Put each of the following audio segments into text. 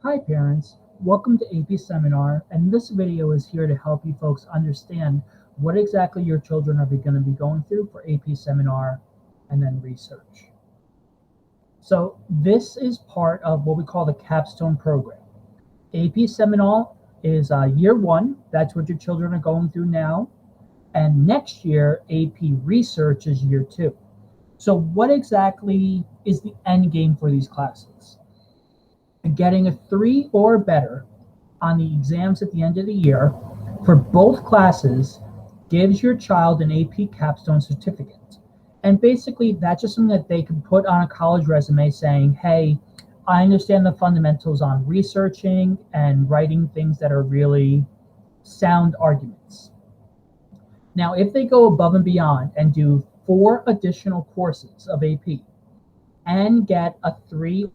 Hi parents, welcome to AP Seminar, and this video is here to help you folks understand what exactly your children are going to be going through for AP Seminar and then research. So this is part of what we call the capstone program. AP Seminar is year one, that's what your children are going through now, and next year AP Research is year two. So what exactly is the end game for these classes? Getting a 3 or better on the exams at the end of the year for both classes gives your child an AP capstone certificate. And basically, that's just something that they can put on a college resume saying, hey, I understand the fundamentals on researching and writing things that are really sound arguments. Now, if they go above and beyond and do 4 additional courses of AP and get a 3,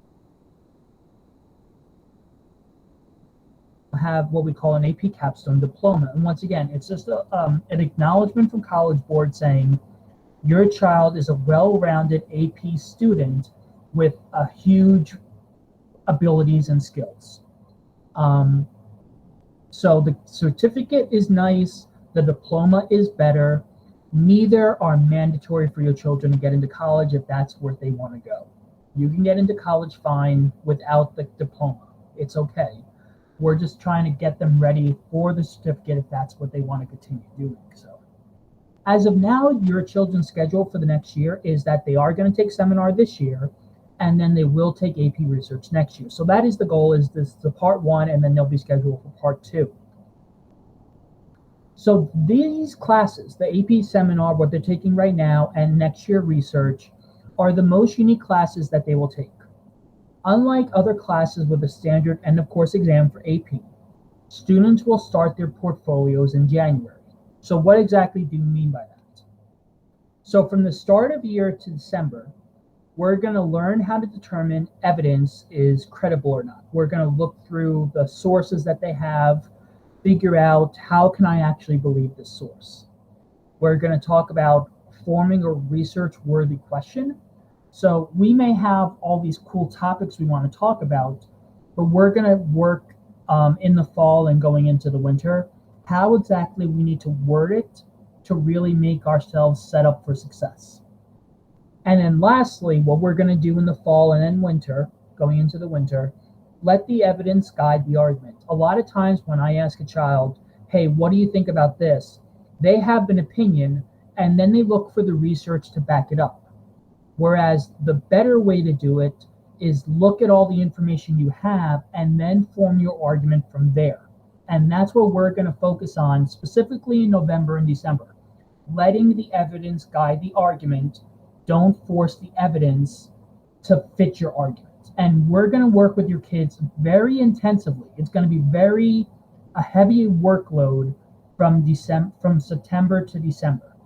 have what we call an AP capstone diploma. And once again, it's just an acknowledgement from College Board saying your child is a well-rounded AP student with a huge abilities and skills. So the certificate is nice, the diploma is better. Neither are mandatory for your children to get into college if that's where they want to go. You can get into college fine without the diploma. It's okay. We're just trying to get them ready for the certificate if that's what they want to continue doing. So as of now, your children's schedule for the next year is that they are going to take seminar this year, and then they will take AP Research next year. So that is the goal, is this the part one, and then they'll be scheduled for part two. So these classes, the AP Seminar, what they're taking right now, and next year Research, are the most unique classes that they will take. Unlike other classes with a standard end of course exam for AP, students will start their portfolios in January. So what exactly do you mean by that? So from the start of year to December, we're going to learn how to determine evidence is credible or not. We're going to look through the sources that they have, figure out how can I actually believe this source. We're going to talk about forming a research-worthy question. So we may have all these cool topics we want to talk about, but we're going to work in the fall and going into the winter, how exactly we need to word it to really make ourselves set up for success. And then lastly, what we're going to do in the fall and then winter, going into the winter, let the evidence guide the argument. A lot of times when I ask a child, hey, what do you think about this? They have an opinion, and then they look for the research to back it up. Whereas the better way to do it is look at all the information you have and then form your argument from there. And that's what we're going to focus on specifically in November and December. Letting the evidence guide the argument. Don't force the evidence to fit your argument. And we're going to work with your kids very intensively. It's going to be a heavy workload from September to December.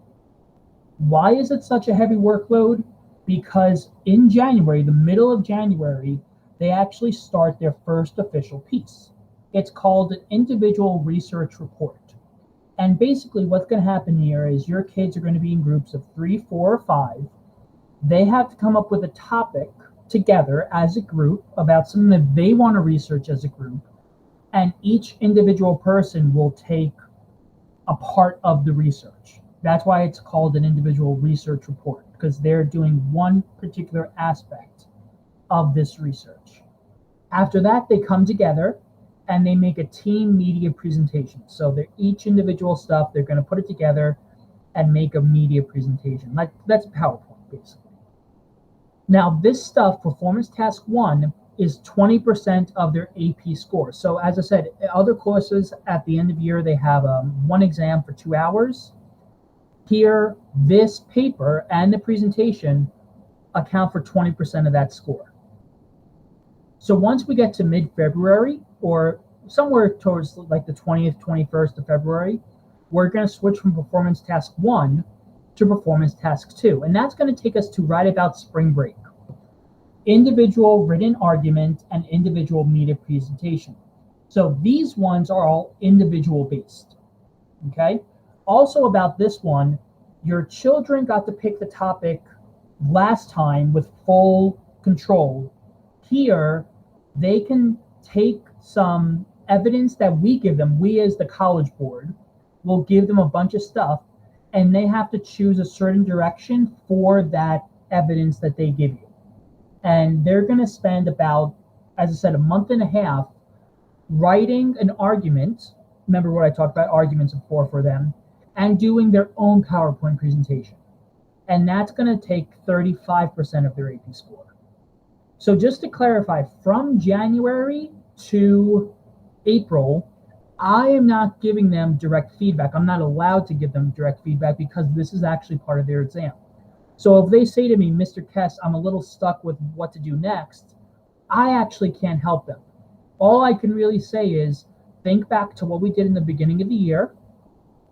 Why is it such a heavy workload? Because in January, the middle of January, they actually start their first official piece. It's called an individual research report. And basically what's going to happen here is your kids are going to be in groups of 3, 4, or 5. They have to come up with a topic together as a group about something that they want to research as a group. And each individual person will take a part of the research. That's why it's called an individual research report, because they're doing one particular aspect of this research. After that, they come together and they make a team media presentation. So they're each individual stuff, they're going to put it together and make a media presentation. That's PowerPoint, basically. Now, this stuff, performance task 1, is 20% of their AP score. So as I said, other courses at the end of the year, they have one exam for 2 hours. Here, this paper and the presentation account for 20% of that score. So once we get to mid-February, or somewhere towards like the 20th, 21st of February, we're going to switch from performance task 1 to performance task 2. And that's going to take us to right about spring break. Individual written argument and individual media presentation. So these ones are all individual based. Okay? Also about this one, your children got to pick the topic last time with full control. Here, they can take some evidence that we give them, we as the college board will give them a bunch of stuff, and they have to choose a certain direction for that evidence that they give you. And they're going to spend about, as I said, a month and a half writing an argument. Remember what I talked about arguments before for them, and doing their own PowerPoint presentation. And that's going to take 35% of their AP score. So just to clarify, from January to April, I am not giving them direct feedback. I'm not allowed to give them direct feedback because this is actually part of their exam. So if they say to me, Mr. Kess, I'm a little stuck with what to do next, I actually can't help them. All I can really say is think back to what we did in the beginning of the year,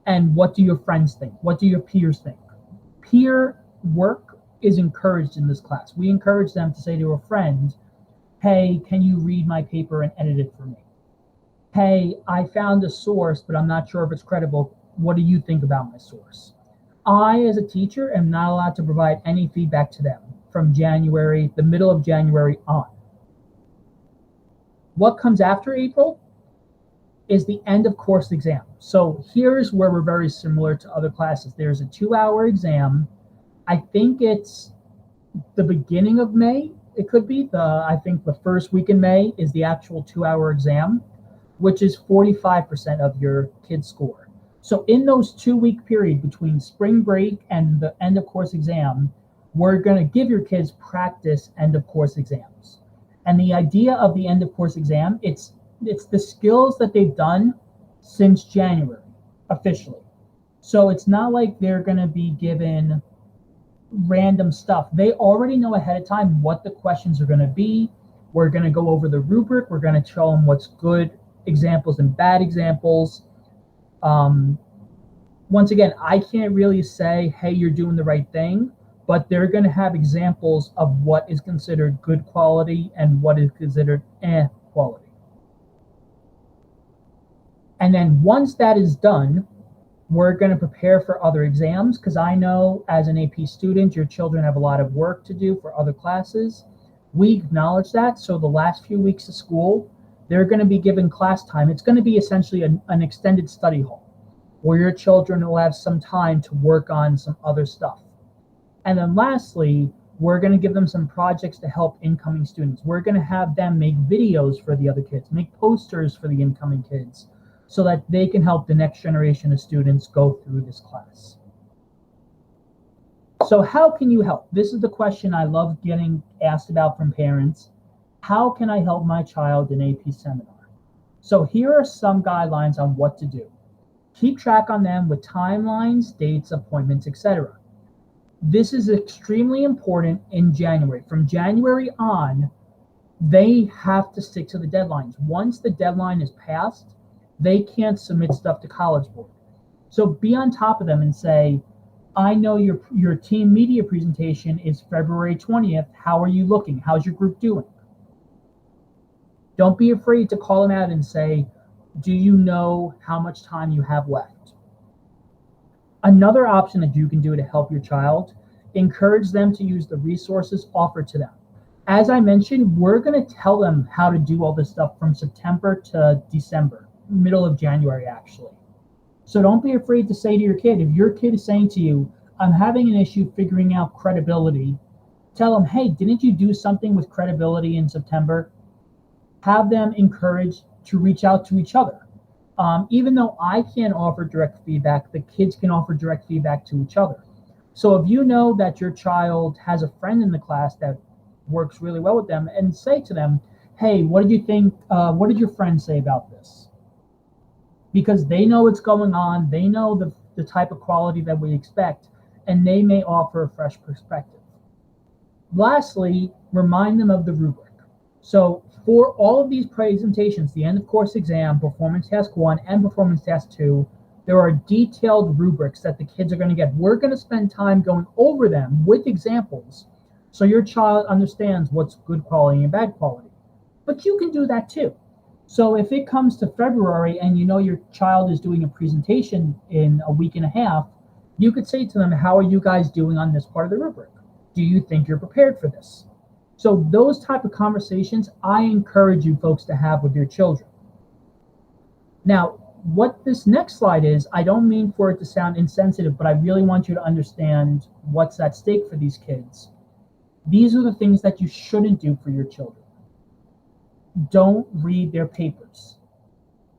and what do your friends think? What do your peers think? Peer work is encouraged in this class. We encourage them to say to a friend, hey, can you read my paper and edit it for me? Hey, I found a source, but I'm not sure if it's credible. What do you think about my source? I, as a teacher, am not allowed to provide any feedback to them from January, the middle of January on. What comes after April is the end of course exam. So here's where we're very similar to other classes. There's a 2-hour exam. I think it's the beginning of May. It could be I think the first week in May is the actual 2-hour exam, which is 45% of your kid's score. So in those 2-week period between spring break and the end of course exam, we're going to give your kids practice end of course exams. And the idea of the end of course exam, it's the skills that they've done since January officially. So it's not like they're going to be given random stuff. They already know ahead of time what the questions are going to be. We're going to go over the rubric. We're going to show them what's good examples and bad examples. Once again, I can't really say, hey, you're doing the right thing, but they're going to have examples of what is considered good quality and what is considered quality. And then once that is done, we're going to prepare for other exams, because I know as an AP student, your children have a lot of work to do for other classes. We acknowledge that. So the last few weeks of school, they're going to be given class time. It's going to be essentially an extended study hall where your children will have some time to work on some other stuff. And then lastly, we're going to give them some projects to help incoming students. We're going to have them make videos for the other kids, make posters for the incoming kids, so that they can help the next generation of students go through this class. So how can you help? This is the question I love getting asked about from parents. How can I help my child in AP seminar? So here are some guidelines on what to do. Keep track on them with timelines, dates, appointments, etc. This is extremely important in January. From January on, they have to stick to the deadlines. Once the deadline is passed, they can't submit stuff to College Board. So be on top of them and say, I know your team media presentation is February 20th. How are you looking? How's your group doing? Don't be afraid to call them out and say, do you know how much time you have left? Another option that you can do to help your child, encourage them to use the resources offered to them. As I mentioned, we're going to tell them how to do all this stuff from September to December, middle of January, actually. So don't be afraid to say to your kid, if your kid is saying to you, I'm having an issue figuring out credibility, tell them, hey, didn't you do something with credibility in September? Have them encouraged to reach out to each other. Even though I can't offer direct feedback, the kids can offer direct feedback to each other. So if you know that your child has a friend in the class that works really well with them, and say to them, hey, what did you think? What did your friend say about this? Because they know what's going on, they know the type of quality that we expect, and they may offer a fresh perspective. Lastly, remind them of the rubric. So for all of these presentations, the end of course exam, performance task 1 and performance task 2, there are detailed rubrics that the kids are going to get. We're going to spend time going over them with examples so your child understands what's good quality and bad quality. But you can do that too. So if it comes to February and you know your child is doing a presentation in a week and a half, you could say to them, how are you guys doing on this part of the rubric? Do you think you're prepared for this? So those type of conversations, I encourage you folks to have with your children. Now, what this next slide is, I don't mean for it to sound insensitive, but I really want you to understand what's at stake for these kids. These are the things that you shouldn't do for your children. Don't read their papers.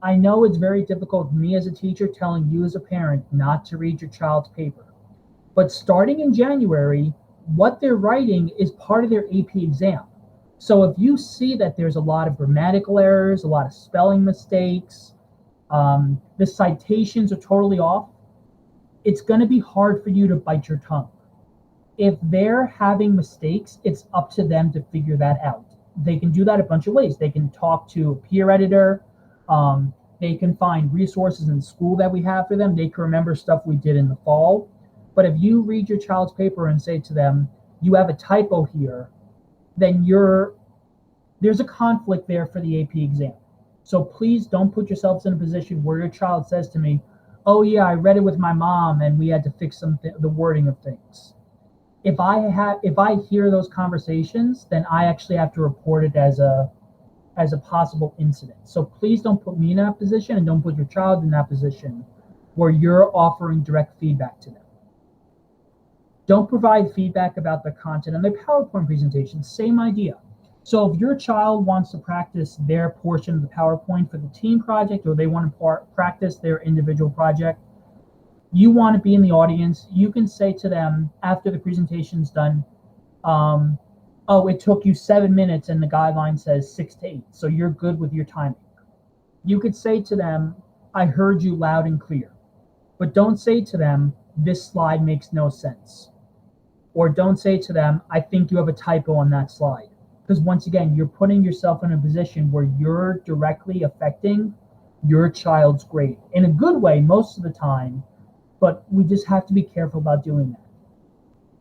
I know it's very difficult, me as a teacher telling you as a parent not to read your child's paper. But starting in January, what they're writing is part of their AP exam. So if you see that there's a lot of grammatical errors, a lot of spelling mistakes, the citations are totally off, it's going to be hard for you to bite your tongue. If they're having mistakes, it's up to them to figure that out. They can do that a bunch of ways. They can talk to a peer editor. They can find resources in school that we have for them. They can remember stuff we did in the fall. But if you read your child's paper and say to them, you have a typo here, then there's a conflict there for the AP exam. So please don't put yourselves in a position where your child says to me, oh yeah, I read it with my mom and we had to fix the wording of things. If I hear those conversations, then I actually have to report it as a possible incident. So please don't put me in that position, and don't put your child in that position where you're offering direct feedback to them. Don't provide feedback about the content on their PowerPoint presentation. Same idea. So if your child wants to practice their portion of the PowerPoint for the team project, or they want to practice their individual project, you want to be in the audience. You can say to them after the presentation's done, oh, it took you 7 minutes and the guideline says 6 to 8, so you're good with your timing. You could say to them, I heard you loud and clear. But don't say to them, this slide makes no sense. Or don't say to them, I think you have a typo on that slide. Because once again, you're putting yourself in a position where you're directly affecting your child's grade. In a good way most of the time, but we just have to be careful about doing that.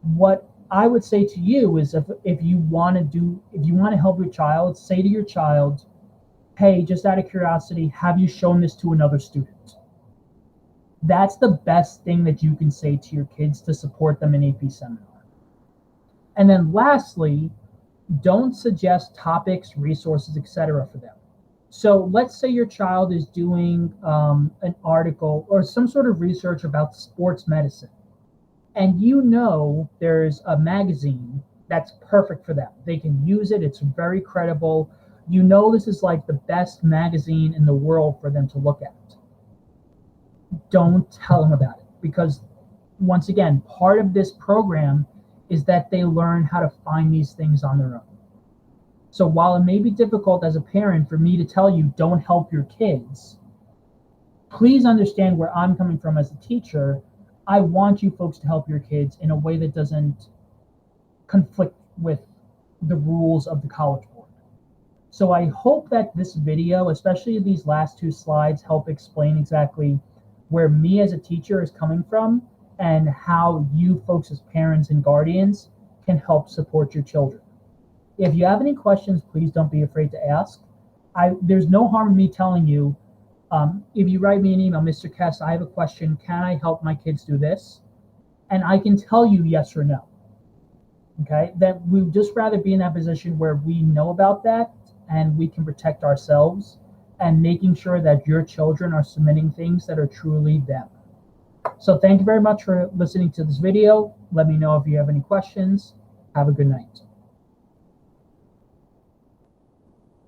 What I would say to you is if you want to help your child, say to your child, hey, just out of curiosity, have you shown this to another student? That's the best thing that you can say to your kids to support them in AP seminar. And then lastly, don't suggest topics, resources, etc. for them. So let's say your child is doing an article or some sort of research about sports medicine, and you know there's a magazine that's perfect for them. They can use it. It's very credible. You know this is like the best magazine in the world for them to look at. Don't tell them about it, because once again, part of this program is that they learn how to find these things on their own. So while it may be difficult as a parent for me to tell you don't help your kids, please understand where I'm coming from as a teacher. I want you folks to help your kids in a way that doesn't conflict with the rules of the College Board. So I hope that this video, especially these last 2 slides, help explain exactly where me as a teacher is coming from and how you folks as parents and guardians can help support your children. If you have any questions, please don't be afraid to ask. There's no harm in me telling you, if you write me an email, Mr. Kess, I have a question, can I help my kids do this? And I can tell you yes or no. Okay, that we'd just rather be in that position where we know about that and we can protect ourselves, and making sure that your children are submitting things that are truly them. So thank you very much for listening to this video. Let me know if you have any questions. Have a good night.